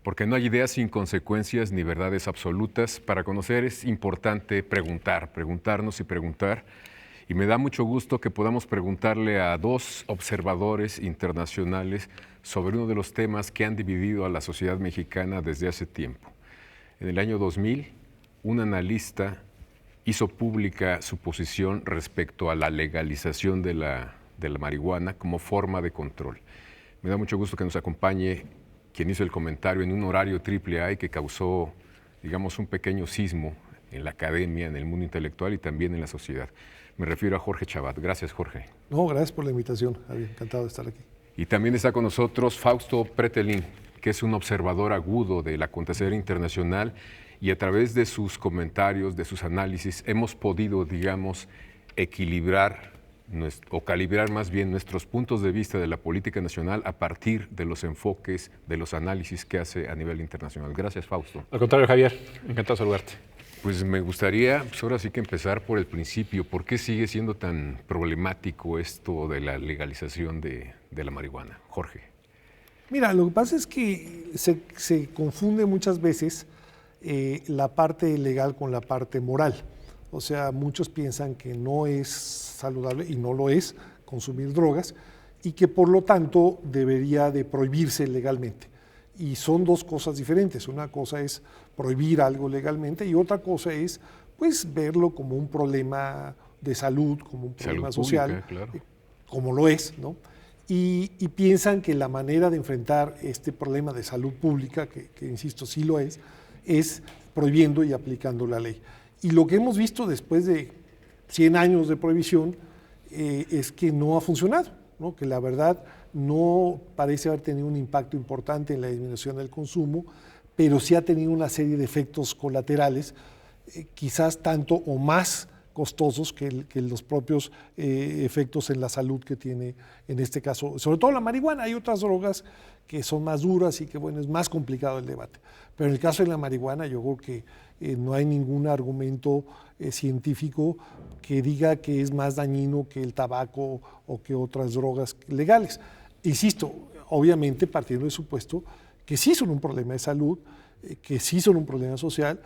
Porque no hay ideas sin consecuencias ni verdades absolutas. Para conocer es importante preguntar, preguntarnos y preguntar. Y me da mucho gusto que podamos preguntarle a dos observadores internacionales sobre uno de los temas que han dividido a la sociedad mexicana desde hace tiempo. En el año 2000, un analista hizo pública su posición respecto a la legalización de la marihuana como forma de control. Me da mucho gusto que nos acompañe quien hizo el comentario en un horario AAA y que causó, digamos, un pequeño sismo en la academia, en el mundo intelectual y también en la sociedad. Me refiero a Jorge Chabat. Gracias, Jorge. No, gracias por la invitación, Javier. Encantado de estar aquí. Y también está con nosotros Fausto Pretelín, que es un observador agudo del acontecer internacional y a través de sus comentarios, de sus análisis, hemos podido, digamos, equilibrar o calibrar más bien nuestros puntos de vista de la política nacional a partir de los enfoques, de los análisis que hace a nivel internacional. Gracias, Fausto. Al contrario, Javier, encantado de saludarte. Pues me gustaría, ahora sí que empezar por el principio. ¿Por qué sigue siendo tan problemático esto de la legalización de la marihuana? Jorge. Mira, lo que pasa es que se confunde muchas veces la parte legal con la parte moral. O sea, muchos piensan que no es saludable, y no lo es, consumir drogas, y que por lo tanto debería de prohibirse legalmente. Y son dos cosas diferentes. Una cosa es prohibir algo legalmente y otra cosa es, pues, verlo como un problema de salud, como un problema social, claro, como lo es, ¿no? Y piensan que la manera de enfrentar este problema de salud pública, que insisto, sí lo es prohibiendo y aplicando la ley. Y lo que hemos visto después de 100 años de prohibición es que no ha funcionado, ¿no? Que la verdad no parece haber tenido un impacto importante en la disminución del consumo, pero sí ha tenido una serie de efectos colaterales, quizás tanto o más costosos que los propios efectos en la salud que tiene, en este caso, sobre todo la marihuana. Hay otras drogas que son más duras y que, bueno, es más complicado el debate. Pero en el caso de la marihuana yo creo que no hay ningún argumento científico que diga que es más dañino que el tabaco o que otras drogas legales. Insisto, obviamente partiendo del supuesto que sí son un problema de salud, que sí son un problema social,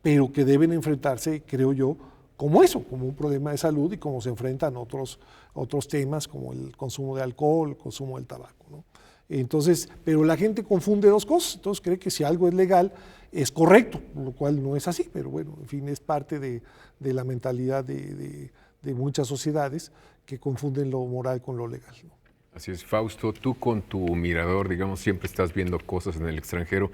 pero que deben enfrentarse, creo yo, como eso, como un problema de salud y como se enfrentan otros temas como el consumo de alcohol, el consumo del tabaco, ¿no? Entonces, pero la gente confunde dos cosas, entonces cree que si algo es legal es correcto, lo cual no es así, pero bueno, en fin, es parte de la mentalidad de muchas sociedades que confunden lo moral con lo legal, ¿no? Así es, Fausto, tú con tu mirador, digamos, siempre estás viendo cosas en el extranjero.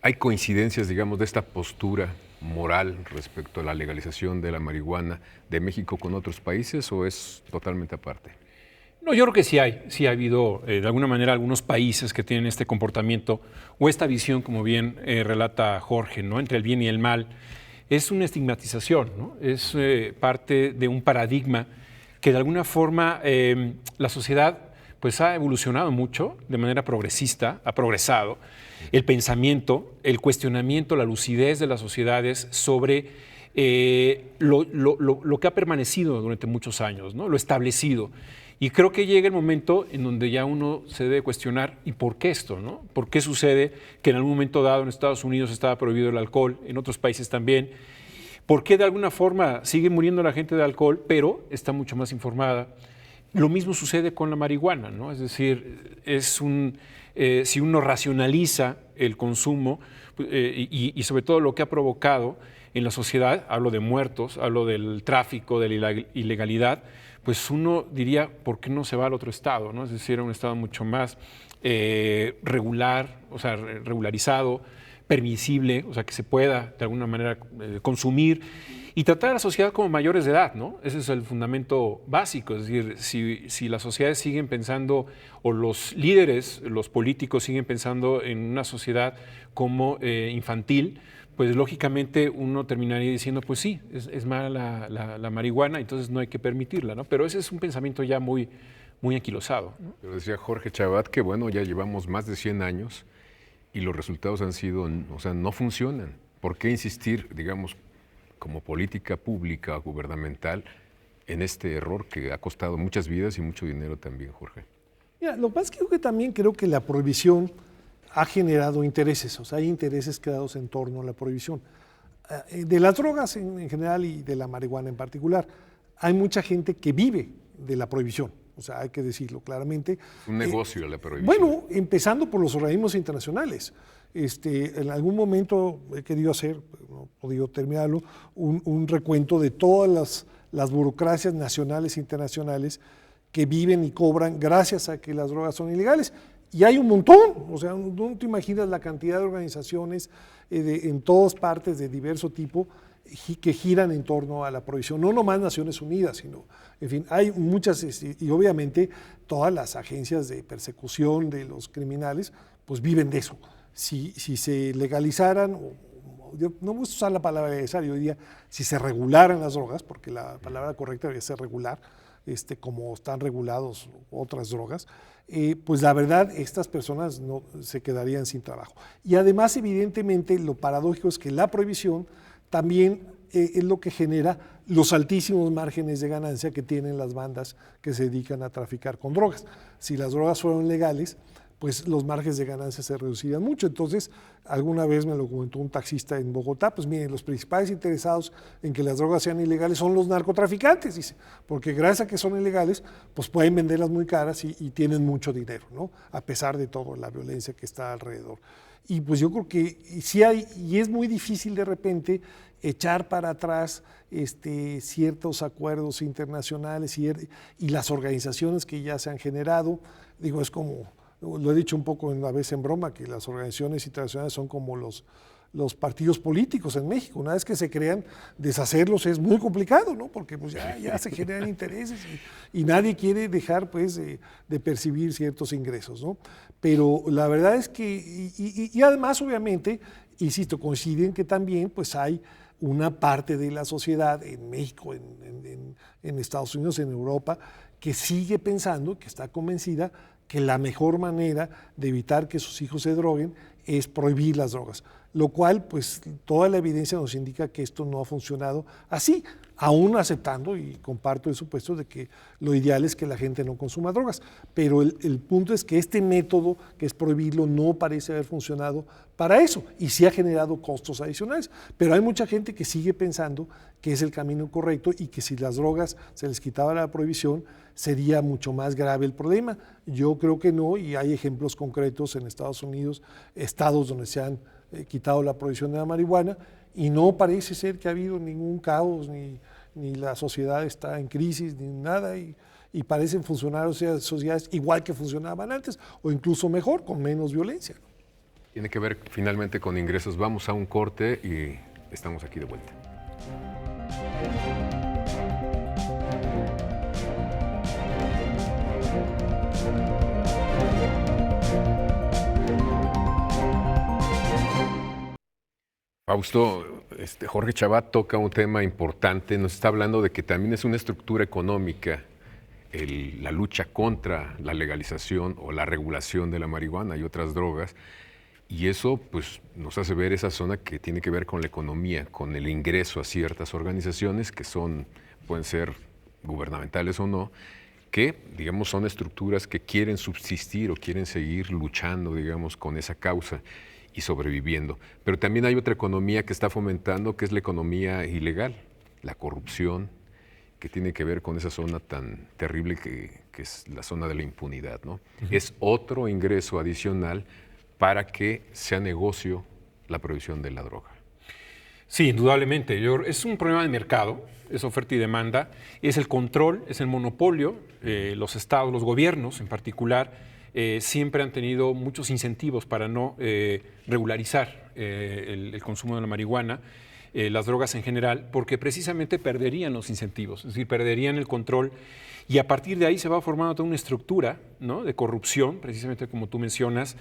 ¿Hay coincidencias, digamos, de esta postura moral respecto a la legalización de la marihuana de México con otros países o es totalmente aparte? No, yo creo que sí ha habido de alguna manera algunos países que tienen este comportamiento o esta visión, como bien relata Jorge, ¿no? Entre el bien y el mal. Es una estigmatización, ¿no? Es parte de un paradigma que de alguna forma la sociedad pues ha evolucionado mucho de manera progresista, ha progresado. El pensamiento, el cuestionamiento, la lucidez de las sociedades sobre lo que ha permanecido durante muchos años, ¿no? Lo establecido. Y creo que llega el momento en donde ya uno se debe cuestionar ¿y por qué esto, no? ¿Por qué sucede que en algún momento dado en Estados Unidos estaba prohibido el alcohol, en otros países también? ¿Por qué de alguna forma sigue muriendo la gente de alcohol, pero está mucho más informada? Lo mismo sucede con la marihuana, ¿no? Es decir, si uno racionaliza el consumo y sobre todo lo que ha provocado en la sociedad, hablo de muertos, hablo del tráfico, de la ilegalidad, pues uno diría, ¿por qué no se va al otro estado, ¿no? Es decir, a un estado mucho más regular, o sea, regularizado, permisible, o sea, que se pueda de alguna manera consumir y tratar a la sociedad como mayores de edad, ¿no? Ese es el fundamento básico, es decir, si las sociedades siguen pensando, o los líderes, los políticos siguen pensando en una sociedad como infantil, pues lógicamente uno terminaría diciendo, pues sí, es mala la marihuana, entonces no hay que permitirla, ¿no? Pero ese es un pensamiento ya muy anquilosado, ¿no? Pero decía Jorge Chabat que, bueno, ya llevamos más de 100 años y los resultados han sido, o sea, no funcionan. ¿Por qué insistir, digamos, como política pública o gubernamental en este error que ha costado muchas vidas y mucho dinero también, Jorge? Mira, lo que pasa es que también creo que la prohibición ha generado intereses, o sea, hay intereses creados en torno a la prohibición. De las drogas en general y de la marihuana en particular, hay mucha gente que vive de la prohibición, o sea, hay que decirlo claramente. Un negocio la prohibición. Bueno, empezando por los organismos internacionales. En algún momento he querido hacer, no he podido terminarlo, un recuento de todas las burocracias nacionales e internacionales que viven y cobran gracias a que las drogas son ilegales. Y hay un montón, o sea, no te imaginas la cantidad de organizaciones en todas partes de diverso tipo que giran en torno a la prohibición, no nomás Naciones Unidas, sino, en fin, hay muchas, y obviamente todas las agencias de persecución de los criminales, pues viven de eso. Si se legalizaran, yo no voy a usar la palabra legalizar, yo diría, si se regularan las drogas, porque la palabra correcta debería ser regular, como están regulados otras drogas, pues la verdad estas personas no se quedarían sin trabajo. Y además, evidentemente, lo paradójico es que la prohibición también es lo que genera los altísimos márgenes de ganancia que tienen las bandas que se dedican a traficar con drogas. Si las drogas fueron legales, pues los márgenes de ganancia se reducirían mucho. Entonces, alguna vez me lo comentó un taxista en Bogotá, pues miren, los principales interesados en que las drogas sean ilegales son los narcotraficantes, dice, porque gracias a que son ilegales, pues pueden venderlas muy caras y tienen mucho dinero, ¿no? A pesar de toda la violencia que está alrededor. Y pues yo creo que sí hay, y es muy difícil de repente echar para atrás ciertos acuerdos internacionales y las organizaciones que ya se han generado. Digo, es como, lo he dicho un poco a veces en broma, que las organizaciones internacionales son como los partidos políticos en México. Una vez que se crean, deshacerlos es muy complicado, ¿no? Porque pues ya se generan intereses y nadie quiere dejar pues de percibir ciertos ingresos, ¿no? Pero la verdad es que, y además obviamente, insisto, coinciden que también pues hay una parte de la sociedad en México, en Estados Unidos, en Europa, que sigue pensando, que está convencida que la mejor manera de evitar que sus hijos se droguen es prohibir las drogas, lo cual pues toda la evidencia nos indica que esto no ha funcionado así, aún aceptando, y comparto el supuesto de que lo ideal es que la gente no consuma drogas, pero el punto es que este método, que es prohibirlo, no parece haber funcionado para eso, y sí ha generado costos adicionales, pero hay mucha gente que sigue pensando que es el camino correcto y que si las drogas se les quitaba la prohibición, sería mucho más grave el problema. Yo creo que no, y hay ejemplos concretos en Estados Unidos, estados donde se han quitado la prohibición de la marihuana, y no parece ser que ha habido ningún caos, ni la sociedad está en crisis, ni nada, y parecen funcionar sociedades igual que funcionaban antes, o incluso mejor, con menos violencia. Tiene que ver finalmente con ingresos. Vamos a un corte y estamos aquí de vuelta. Fausto, Jorge Chabat toca un tema importante, nos está hablando de que también es una estructura económica la lucha contra la legalización o la regulación de la marihuana y otras drogas, y eso pues nos hace ver esa zona que tiene que ver con la economía, con el ingreso a ciertas organizaciones que pueden ser gubernamentales o no, que digamos son estructuras que quieren subsistir o quieren seguir luchando digamos con esa causa y sobreviviendo. Pero también hay otra economía que está fomentando, que es la economía ilegal, la corrupción, que tiene que ver con esa zona tan terrible que es la zona de la impunidad, ¿no? Es otro ingreso adicional para que sea negocio la prohibición de la droga. Sí, indudablemente. Es un problema de mercado, es oferta y demanda, es el control, es el monopolio. Los estados, los gobiernos en particular, siempre han tenido muchos incentivos para no regularizar el consumo de la marihuana, las drogas en general, porque precisamente perderían los incentivos, es decir, perderían el control, y a partir de ahí se va formando toda una estructura, ¿no?, de corrupción, precisamente como tú mencionas,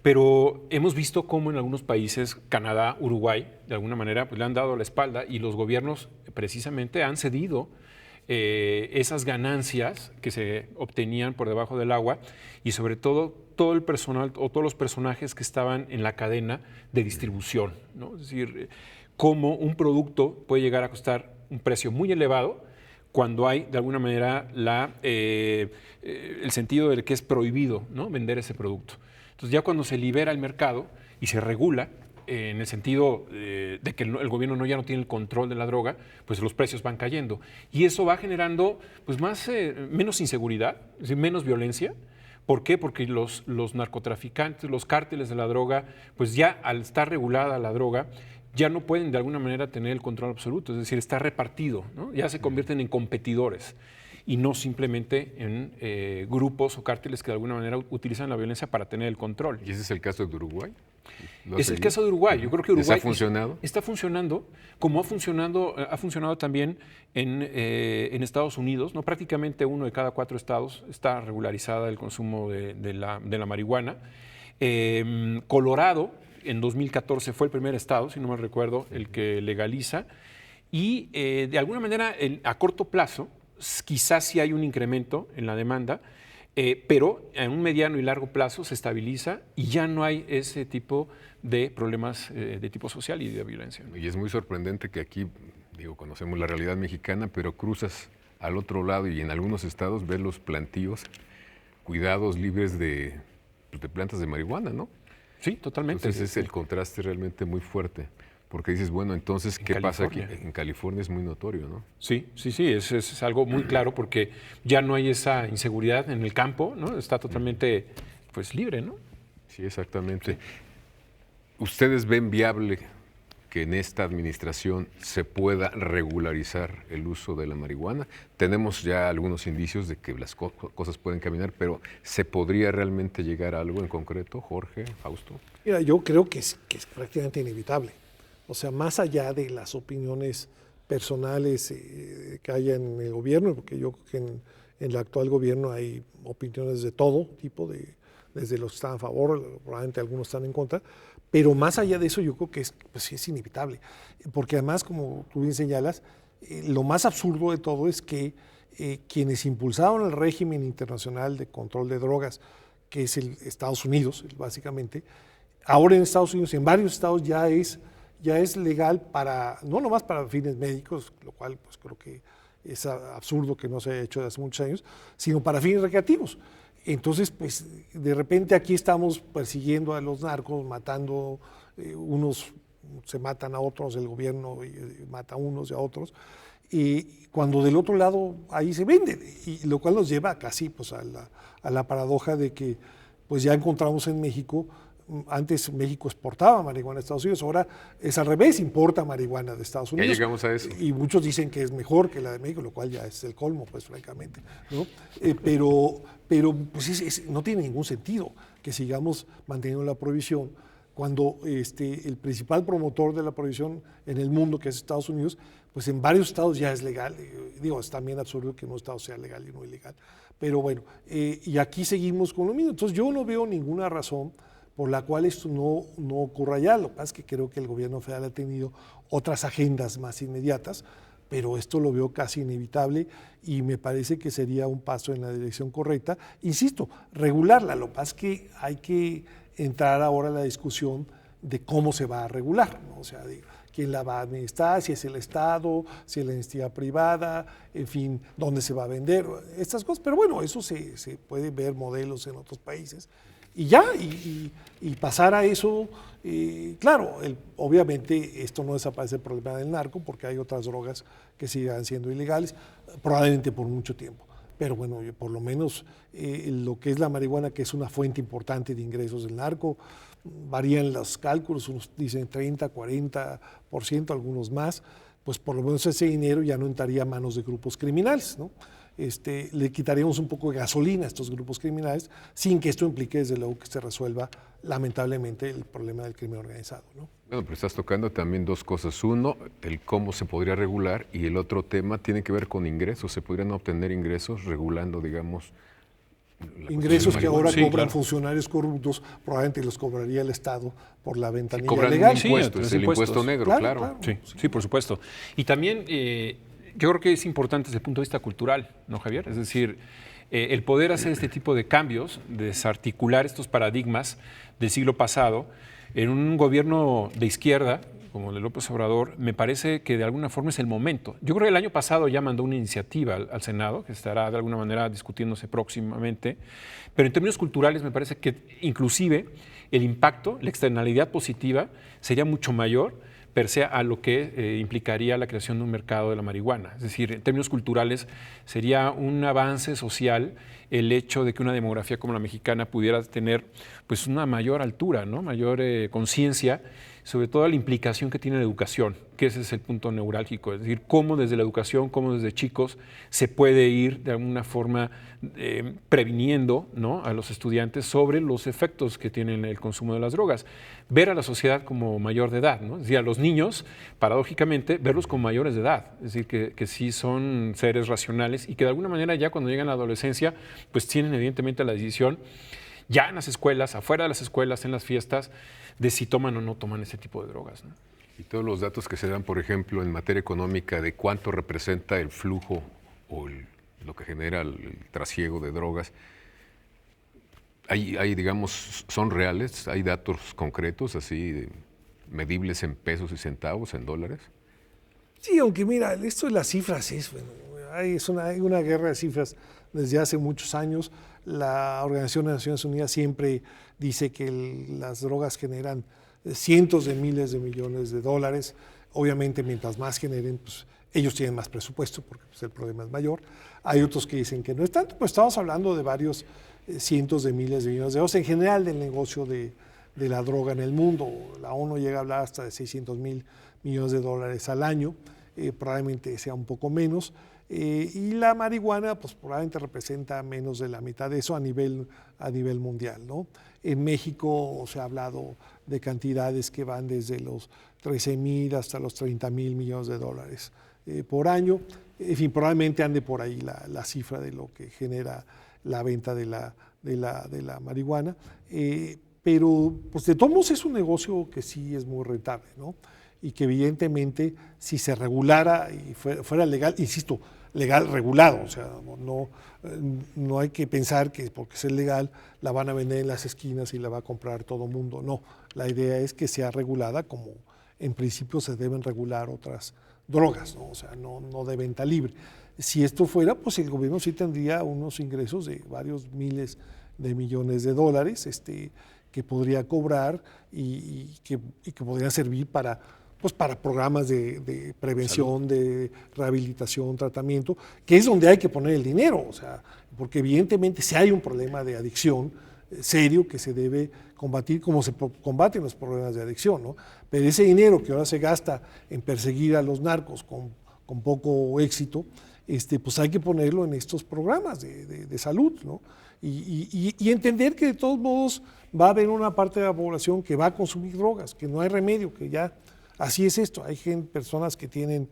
pero hemos visto cómo en algunos países, Canadá, Uruguay, de alguna manera pues, le han dado la espalda y los gobiernos precisamente han cedido esas ganancias que se obtenían por debajo del agua, y sobre todo todo el personal o todos los personajes que estaban en la cadena de distribución, ¿no? Es decir, cómo un producto puede llegar a costar un precio muy elevado cuando hay de alguna manera el sentido de que es prohibido, ¿no?, vender ese producto. Entonces ya cuando se libera el mercado y se regula, en el sentido de que el gobierno ya no tiene el control de la droga, pues los precios van cayendo. Y eso va generando pues menos inseguridad, es decir, menos violencia. ¿Por qué? Porque los narcotraficantes, los cárteles de la droga, pues ya al estar regulada la droga, ya no pueden de alguna manera tener el control absoluto, es decir, está repartido, ¿no? Ya se convierten en competidores y no simplemente en grupos o cárteles que de alguna manera utilizan la violencia para tener el control. ¿Y ese es el caso de Uruguay? Es el caso de Uruguay. Yo creo que Uruguay ¿ha funcionado? Está funcionando, como ha funcionado también en Estados Unidos, ¿no? Prácticamente 1 de cada 4 estados está regularizada el consumo de la marihuana. Colorado, en 2014, fue el primer estado, si no me recuerdo, el que legaliza. Y de alguna manera, a corto plazo, quizás sí hay un incremento en la demanda, pero en un mediano y largo plazo se estabiliza y ya no hay ese tipo de problemas de tipo social y de violencia, ¿no? Y es muy sorprendente que aquí, conocemos la realidad mexicana, pero cruzas al otro lado y en algunos estados ves los plantíos cuidados libres de plantas de marihuana, ¿no? Sí, totalmente. Entonces es el contraste realmente muy fuerte. Porque dices, bueno, entonces, ¿qué pasa aquí? En California es muy notorio, ¿no? Sí, es algo muy claro porque ya no hay esa inseguridad en el campo, ¿no? Está totalmente, pues, libre, ¿no? Sí, exactamente. ¿Ustedes ven viable que en esta administración se pueda regularizar el uso de la marihuana? Tenemos ya algunos indicios de que las cosas pueden caminar, pero ¿se podría realmente llegar a algo en concreto, Jorge, Fausto? Mira, yo creo que es prácticamente inevitable. O sea, más allá de las opiniones personales que haya en el gobierno, porque yo creo que en el actual gobierno hay opiniones de todo tipo, desde los que están a favor, probablemente algunos están en contra, pero más allá de eso yo creo que sí es inevitable. Porque además, como tú bien señalas, lo más absurdo de todo es que quienes impulsaron el régimen internacional de control de drogas, que es el Estados Unidos, básicamente, ahora en Estados Unidos, en varios estados ya es legal no nomás para fines médicos, lo cual pues creo que es absurdo que no se haya hecho desde hace muchos años, sino para fines recreativos. Entonces, pues de repente aquí estamos persiguiendo a los narcos, matando, unos se matan a otros, el gobierno mata a unos y a otros, y cuando del otro lado ahí se vende, y lo cual nos lleva casi pues a la paradoja de que pues ya encontramos en México. Antes México exportaba marihuana a Estados Unidos, ahora es al revés, importa marihuana de Estados Unidos. Ya llegamos a eso. Y muchos dicen que es mejor que la de México, lo cual ya es el colmo, pues francamente, ¿no? Pero pues no tiene ningún sentido que sigamos manteniendo la prohibición cuando el principal promotor de la prohibición en el mundo, que es Estados Unidos, pues en varios estados ya es legal. Digo, es también absurdo que en un estado sea legal y no ilegal. Pero bueno, y aquí seguimos con lo mismo. Entonces yo no veo ninguna razón por la cual esto no ocurra ya. Lo que pasa es que creo que el gobierno federal ha tenido otras agendas más inmediatas, pero esto lo veo casi inevitable y me parece que sería un paso en la dirección correcta. Insisto, regularla. Lo que pasa es que hay que entrar ahora a la discusión de cómo se va a regular, ¿no? O sea, de quién la va a administrar, si es el Estado, si es la entidad privada, en fin, dónde se va a vender, estas cosas. Pero bueno, eso se puede ver modelos en otros países. Y ya, y pasar a eso, claro, obviamente esto no desaparece el problema del narco porque hay otras drogas que sigan siendo ilegales, probablemente por mucho tiempo. Pero bueno, por lo menos lo que es la marihuana, que es una fuente importante de ingresos del narco, varían los cálculos, unos dicen 30, 40%, algunos más, pues por lo menos ese dinero ya no entraría a manos de grupos criminales, ¿no? Le quitaríamos un poco de gasolina a estos grupos criminales sin que esto implique desde luego que se resuelva lamentablemente el problema del crimen organizado, ¿no? Bueno, pero estás tocando también dos cosas. Uno, el cómo se podría regular, y el otro tema tiene que ver con ingresos. ¿Se podrían obtener ingresos regulando, digamos, ingresos que ahora cobran claro. Funcionarios corruptos, probablemente los cobraría el Estado por la ventanilla cobran legal? un impuesto, es el impuesto negro, claro. Sí, por supuesto. Y también yo creo que es importante desde el punto de vista cultural, ¿no, Javier? Es decir, el poder hacer este tipo de cambios, desarticular estos paradigmas del siglo pasado, en un gobierno de izquierda como el de López Obrador, me parece que de alguna forma es el momento. Yo creo que el año pasado ya mandó una iniciativa al Senado, que estará de alguna manera discutiéndose próximamente, pero en términos culturales me parece que inclusive el impacto, la externalidad positiva sería mucho mayor per se a lo que implicaría la creación de un mercado de la marihuana. Es decir, en términos culturales sería un avance social el hecho de que una demografía como la mexicana pudiera tener pues una mayor altura, ¿no? Mayor conciencia, sobre todo la implicación que tiene la educación, que ese es el punto neurálgico, es decir, cómo desde la educación, cómo desde chicos se puede ir de alguna forma previniendo, ¿no?, a los estudiantes sobre los efectos que tienen el consumo de las drogas. Ver a la sociedad como mayor de edad, ¿no? Es decir, a los niños, paradójicamente, verlos como mayores de edad, es decir, que sí son seres racionales y que de alguna manera ya cuando llegan a la adolescencia, pues tienen evidentemente la decisión ya en las escuelas, afuera de las escuelas, en las fiestas, de si toman o no toman ese tipo de drogas, ¿no? Y todos los datos que se dan, por ejemplo, en materia económica, de cuánto representa el flujo o lo que genera el trasiego de drogas, digamos, son reales, hay datos concretos, así, medibles en pesos y centavos, en dólares. Sí, aunque mira, esto de las cifras hay una guerra de cifras desde hace muchos años. La Organización de Naciones Unidas siempre dice que las drogas generan cientos de miles de millones de dólares. Obviamente, mientras más generen, pues ellos tienen más presupuesto porque pues, el problema es mayor. Hay otros que dicen que no es tanto, pues estamos hablando de varios cientos de miles de millones de dólares en general del negocio de la droga en el mundo. La ONU llega a hablar hasta de 600,000 millones de dólares al año, probablemente sea un poco menos. Y la marihuana, pues probablemente representa menos de la mitad de eso a nivel mundial, ¿no? En México se ha hablado de cantidades que van desde los 13,000 hasta los 30,000 millones de dólares por año. En fin, probablemente ande por ahí la cifra de lo que genera la venta de la marihuana. Pero, pues de todos modos es un negocio que sí es muy rentable, ¿no? Y que evidentemente si se regulara y fuera legal, insisto, legal regulado, o sea, no hay que pensar que porque es legal la van a vender en las esquinas y la va a comprar todo el mundo, no, la idea es que sea regulada como en principio se deben regular otras drogas, ¿no? O sea, no de venta libre. Si esto fuera, pues el gobierno sí tendría unos ingresos de varios miles de millones de dólares que podría cobrar y que podrían servir para programas de prevención, de rehabilitación, tratamiento, que es donde hay que poner el dinero, o sea, porque evidentemente si hay un problema de adicción serio que se debe combatir como se combaten los problemas de adicción, ¿no? Pero ese dinero que ahora se gasta en perseguir a los narcos con poco éxito, pues hay que ponerlo en estos programas de salud, ¿no? Y entender que de todos modos va a haber una parte de la población que va a consumir drogas, que no hay remedio, que ya así es esto. Hay personas que tienen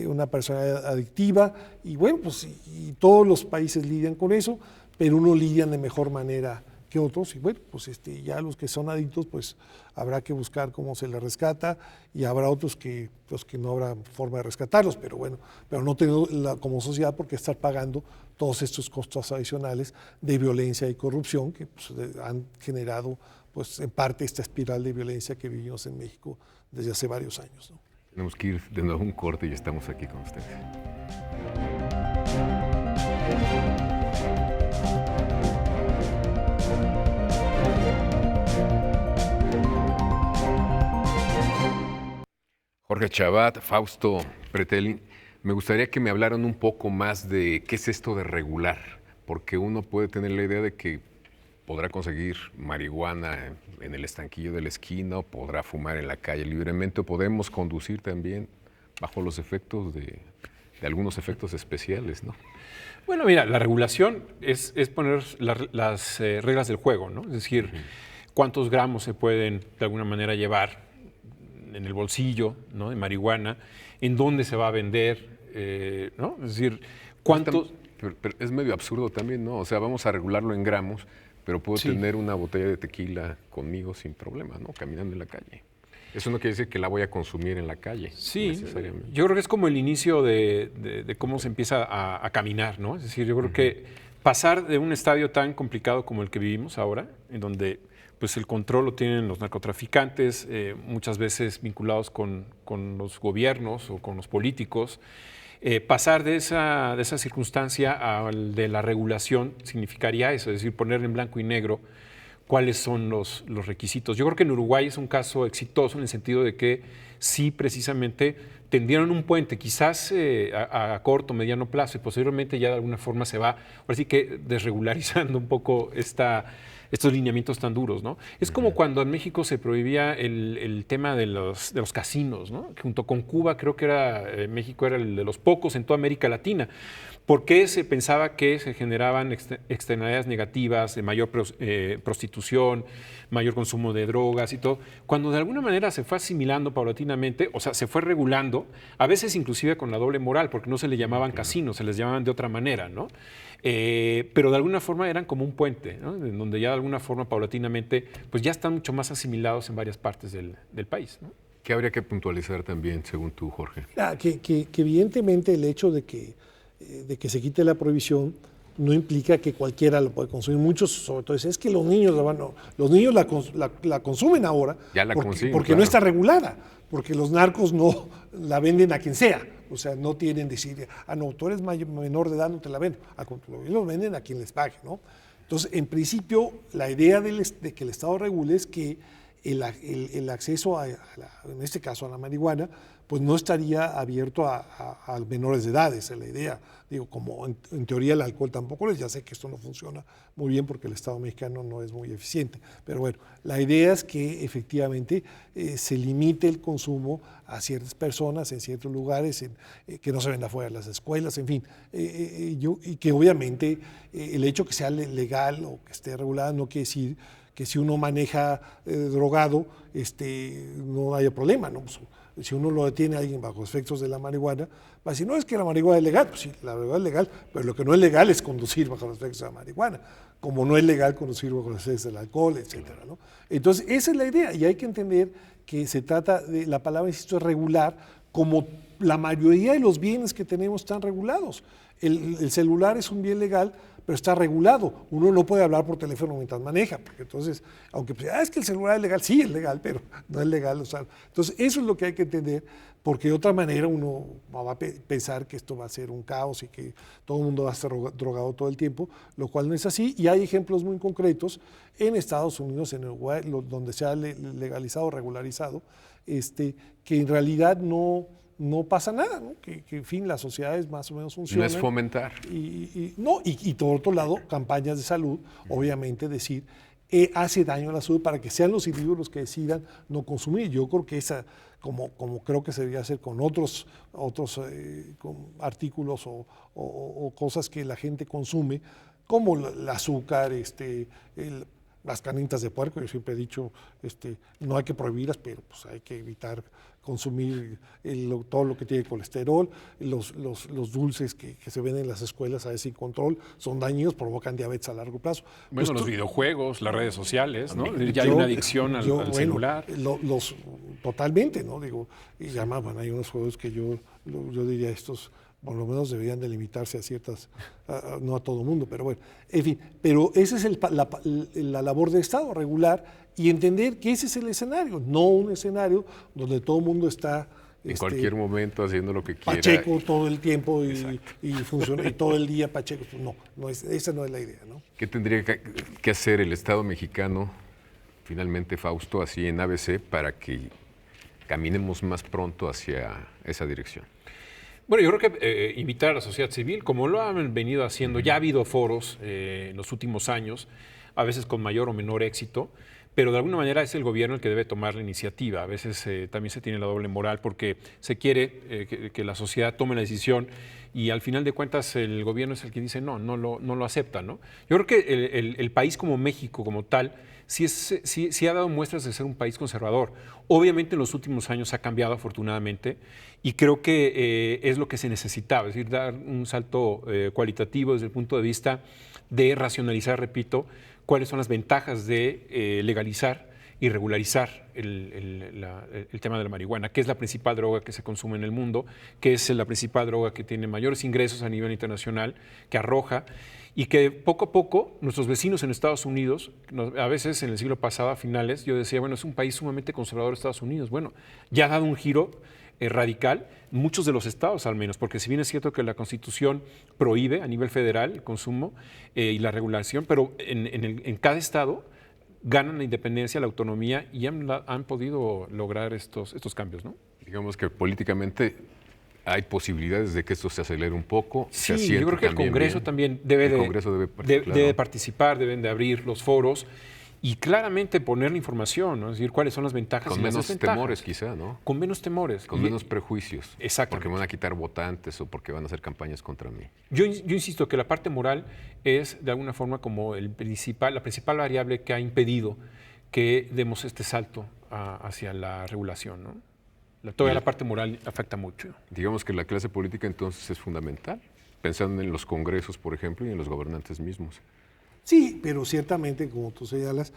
una personalidad adictiva y bueno, pues y todos los países lidian con eso, pero unos lidian de mejor manera que otros y bueno, pues ya los que son adictos, pues habrá que buscar cómo se les rescata y habrá otros que no habrá forma de rescatarlos, pero bueno, pero no tenemos como sociedad por qué estar pagando todos estos costos adicionales de violencia y corrupción que pues, han generado pues en parte esta espiral de violencia que vivimos en México desde hace varios años, ¿no? Tenemos que ir de nuevo a un corte y estamos aquí con ustedes. Jorge Chabat, Fausto Pretelín, me gustaría que me hablaran un poco más de qué es esto de regular, porque uno puede tener la idea de que podrá conseguir marihuana en el estanquillo de la esquina, o podrá fumar en la calle libremente, o podemos conducir también bajo los efectos de algunos efectos especiales, ¿no? Bueno, mira, la regulación es poner las reglas del juego, ¿no? Es decir, cuántos gramos se pueden de alguna manera llevar en el bolsillo, ¿no?, de marihuana, en dónde se va a vender, ¿no? Es decir, cuántos... Pero es medio absurdo también, ¿no? O sea, vamos a regularlo en gramos, pero puedo tener una botella de tequila conmigo sin problema, ¿no? Caminando en la calle. Eso no quiere decir que la voy a consumir en la calle. Sí, yo creo que es como el inicio de cómo se empieza a caminar, ¿no? Es decir, yo creo que pasar de un estadio tan complicado como el que vivimos ahora, en donde pues el control lo tienen los narcotraficantes, muchas veces vinculados con los gobiernos o con los políticos. Pasar de esa circunstancia al de la regulación significaría eso, es decir, poner en blanco y negro cuáles son los requisitos. Yo creo que en Uruguay es un caso exitoso en el sentido de que sí, precisamente, tendieron un puente, quizás a corto, mediano plazo, y posteriormente ya de alguna forma se va, ahora sí que desregularizando un poco estos lineamientos tan duros, ¿no? Es como cuando en México se prohibía el tema de los casinos, ¿no? Junto con Cuba, creo que México era el de los pocos en toda América Latina. ¿Por qué se pensaba que se generaban externalidades negativas, de mayor prostitución, mayor consumo de drogas y todo? Cuando de alguna manera se fue asimilando paulatinamente, o sea, se fue regulando, a veces inclusive con la doble moral, porque no se le llamaban casinos, se les llamaban de otra manera, ¿no? Pero de alguna forma eran como un puente, ¿no? En donde ya de alguna forma paulatinamente pues ya están mucho más asimilados en varias partes del país, ¿no? ¿Qué habría que puntualizar también, según tú, Jorge? Que evidentemente el hecho de que se quite la prohibición no implica que cualquiera lo puede consumir. Muchos, sobre todo, dicen, es que los niños la consumen ahora porque claro. no está regulada, porque los narcos no la venden a quien sea. O sea, no tienen decir, no, tú eres menor de edad, no te la venden. Los venden a quien les pague, ¿no? Entonces, en principio, la idea de que el Estado regule es que el acceso en este caso a la marihuana, pues no estaría abierto a menores de edad, esa es la idea. Digo, como en teoría el alcohol tampoco ya sé que esto no funciona muy bien porque el Estado mexicano no es muy eficiente, pero bueno, la idea es que efectivamente se limite el consumo a ciertas personas en ciertos lugares, que no se venda fuera de las escuelas, en fin, y que obviamente el hecho que sea legal o que esté regulada no quiere decir que si uno maneja drogado, no haya problema, ¿no? Pues, si uno lo detiene a alguien bajo efectos de la marihuana, va a decir, no, es que la marihuana es legal. Pues sí, la marihuana es legal, pero lo que no es legal es conducir bajo los efectos de la marihuana, como no es legal conducir bajo los efectos del alcohol, etcétera, ¿no? Entonces, esa es la idea, y hay que entender que se trata de, la palabra, insisto, es regular, como la mayoría de los bienes que tenemos están regulados. El celular es un bien legal, pero está regulado. Uno no puede hablar por teléfono mientras maneja, porque entonces, aunque es que el celular es legal, sí es legal, pero no es legal usarlo. Entonces, eso es lo que hay que entender, porque de otra manera uno va a pensar que esto va a ser un caos y que todo el mundo va a estar drogado todo el tiempo, lo cual no es así, y hay ejemplos muy concretos en Estados Unidos, en Uruguay, donde se ha legalizado, regularizado, que en realidad no pasa nada, ¿no? Que en fin, las sociedades más o menos funcionan. No es fomentar. Y por otro lado, campañas de salud, obviamente decir, hace daño a la salud para que sean los individuos los que decidan no consumir. Yo creo que esa, como creo que se debería hacer con otros con artículos o cosas que la gente consume, como el azúcar, las carnitas de puerco, yo siempre he dicho, no hay que prohibirlas, pero pues hay que evitar consumir todo lo que tiene colesterol, los dulces que se venden en las escuelas a veces sin control, son dañinos, provocan diabetes a largo plazo. Bueno, Pues los videojuegos, las redes sociales, ¿no? Ya hay una adicción al celular. Totalmente, ¿no? Digo, y además, bueno, hay unos juegos que yo diría estos por lo menos deberían delimitarse a ciertas, no a todo el mundo, pero bueno, en fin, pero esa es la labor del Estado, regular y entender que ese es el escenario, no un escenario donde todo el mundo está en cualquier momento haciendo lo que quiera. Pacheco todo el tiempo y funciona, y todo el día Pacheco, esa no es la idea, ¿no? ¿Qué tendría que hacer el Estado mexicano, finalmente, Fausto, así en ABC, para que caminemos más pronto hacia esa dirección? Bueno, yo creo que invitar a la sociedad civil, como lo han venido haciendo, ya ha habido foros en los últimos años, a veces con mayor o menor éxito, pero de alguna manera es el gobierno el que debe tomar la iniciativa. A veces también se tiene la doble moral porque se quiere que la sociedad tome la decisión y al final de cuentas el gobierno es el que dice no lo acepta, ¿no? Yo creo que el país como México, como tal, sí ha dado muestras de ser un país conservador. Obviamente en los últimos años ha cambiado afortunadamente y creo que es lo que se necesitaba, es decir, dar un salto cualitativo desde el punto de vista de racionalizar, repito, cuáles son las ventajas de legalizar y regularizar el tema de la marihuana, que es la principal droga que se consume en el mundo, que es la principal droga que tiene mayores ingresos a nivel internacional, que arroja, y que poco a poco nuestros vecinos en Estados Unidos, a veces en el siglo pasado, a finales, yo decía, bueno, es un país sumamente conservador Estados Unidos. Bueno, ya ha dado un giro radical, muchos de los estados al menos, porque si bien es cierto que la Constitución prohíbe a nivel federal el consumo y la regulación, pero en cada estado ganan la independencia, la autonomía y han podido lograr estos cambios, ¿no? Digamos que políticamente hay posibilidades de que esto se acelere un poco. Sí, yo creo que el Congreso también debe participar, deben de abrir los foros y claramente poner la información, ¿no? Es decir, cuáles son las ventajas con y las menos desventajas. temores quizá, ¿no? Con menos temores. Con menos prejuicios. Exacto. Porque me van a quitar votantes o porque van a hacer campañas contra mí. Yo insisto que la parte moral es de alguna forma como la principal variable que ha impedido que demos este salto hacia la regulación, ¿no? Toda la parte moral afecta mucho. Digamos que la clase política entonces es fundamental, pensando en los congresos, por ejemplo, y en los gobernantes mismos. Sí, pero ciertamente, como tú señalas,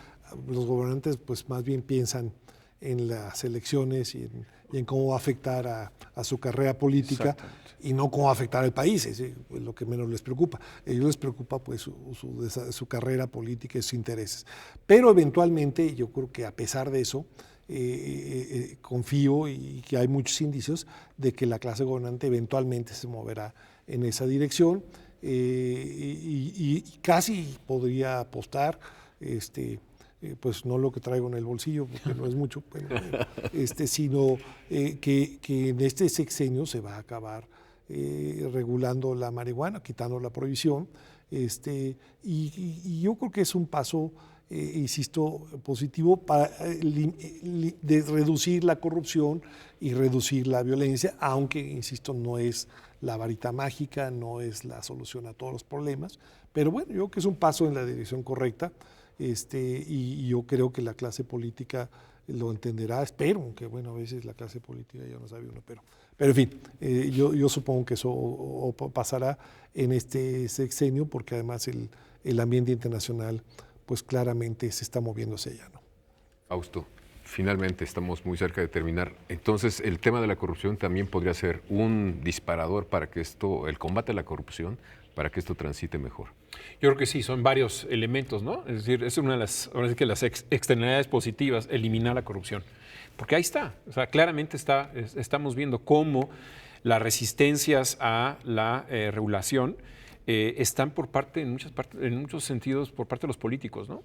los gobernantes pues más bien piensan en las elecciones y en cómo va a afectar a su carrera política y no cómo va a afectar al país, es lo que menos les preocupa. A ellos les preocupa pues su carrera política y sus intereses. Pero eventualmente yo creo que a pesar de eso, confío y que hay muchos indicios de que la clase gobernante eventualmente se moverá en esa dirección y casi podría apostar, pues no lo que traigo en el bolsillo, porque no es mucho, pero, sino que en este sexenio se va a acabar regulando la marihuana, quitando la prohibición, y yo creo que es un paso insisto, positivo para reducir la corrupción y reducir la violencia, aunque, insisto, no es la varita mágica, no es la solución a todos los problemas, pero bueno, yo creo que es un paso en la dirección correcta y yo creo que la clase política lo entenderá, espero, aunque bueno, a veces la clase política ya no sabe uno, pero en fin, yo supongo que eso pasará en este sexenio porque además el ambiente internacional pues claramente se está moviendo hacia allá, ¿no? Fausto, finalmente estamos muy cerca de terminar. Entonces, el tema de la corrupción también podría ser un disparador para que el combate a la corrupción, para que esto transite mejor. Yo creo que sí, son varios elementos, ¿no? Es decir, es una de las externalidades positivas, eliminar la corrupción. Porque ahí está, o sea, claramente estamos viendo cómo las resistencias a la regulación están en muchos sentidos por parte de los políticos, ¿no?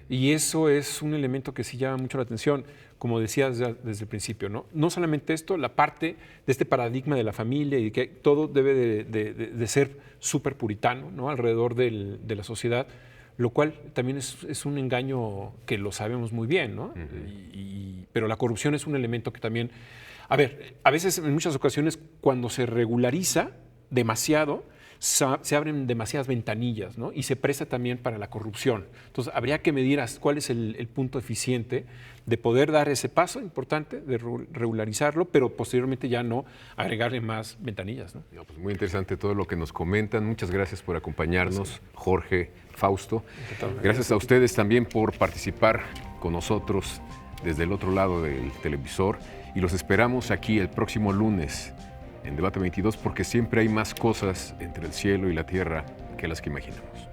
Y eso es un elemento que sí llama mucho la atención, como decías desde el principio, ¿no? No solamente esto, la parte de este paradigma de la familia y que todo debe de ser súper puritano, ¿no? Alrededor de la sociedad, lo cual también es un engaño que lo sabemos muy bien, ¿no? Pero la corrupción es un elemento que también, a veces en muchas ocasiones cuando se regulariza demasiado, se abren demasiadas ventanillas, ¿no? Y se presta también para la corrupción. Entonces, habría que medir cuál es el punto eficiente de poder dar ese paso importante, de regularizarlo, pero posteriormente ya no agregarle más ventanillas, ¿no? No, pues muy interesante todo lo que nos comentan. Muchas gracias por acompañarnos, Jorge, Fausto. Gracias a ustedes también por participar con nosotros desde el otro lado del televisor y los esperamos aquí el próximo lunes en Debate 22 porque siempre hay más cosas entre el cielo y la tierra que las que imaginamos.